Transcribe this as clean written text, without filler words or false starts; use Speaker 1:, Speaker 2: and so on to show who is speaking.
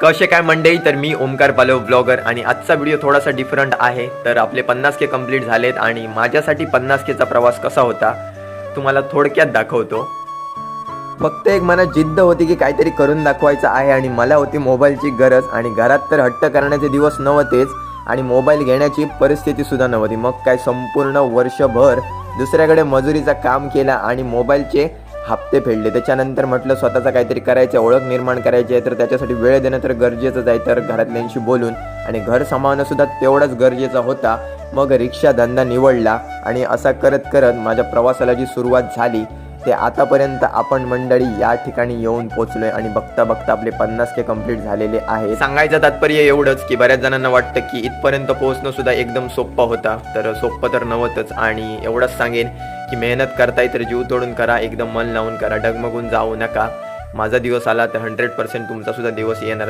Speaker 1: कसे काय मंडळी, तर मी ओमकार पालव ब्लॉगर आणि आजचा व्हिडिओ थोडासा डिफरंट आहे. तर आपले 50K कंप्लीट झालेत आणि माझ्यासाठी 50Kचा प्रवास कसा होता तुम्हाला थोडक्यात दाखवतो. फक्त एक मनात जिद्द होती की काहीतरी करून दाखवायचं आहे आणि मला होती मोबाईलची गरज आणि घरात तर हट्ट करण्याचे दिवस नव्हतेच आणि मोबाईल घेण्याची परिस्थिती सुद्धा नव्हती. मग काय संपूर्ण वर्षभर दुसऱ्याकडे मजुरीचा काम केला आणि मोबाईलचे हप्ते फेडले. त्याच्यानंतर म्हटलं स्वतःचा काहीतरी करायचं, ओळख निर्माण करायची आहे, तर त्याच्यासाठी वेळ देणं तर गरजेचंच आहे. तर घरातल्यांशी बोलून आणि घर सांभाळणं सुद्धा तेवढंच गरजेचं होता. मग रिक्षा धंदा निवडला आणि असा करत करत माझ्या प्रवासाला जी सुरुवात झाली ते आतापर्यंत आपण मंडळी या ठिकाणी येऊन पोचलोय आणि बघता बघता आपले 50K कंप्लीट झालेले आहे. सांगायचं तात्पर्य एवढंच की बऱ्याच जणांना वाटतं की इथपर्यंत पोहोचणं सुद्धा एकदम सोपं होता, तर सोपं तर नव्हतंच. आणि एवढंच सांगेन की मेहनत करताय तर जीव तोडून करा, एकदम मन लावून करा, डगमगून जाऊ नका. माझा दिवस आला तर 100% तुमचा सुद्धा दिवस येणार.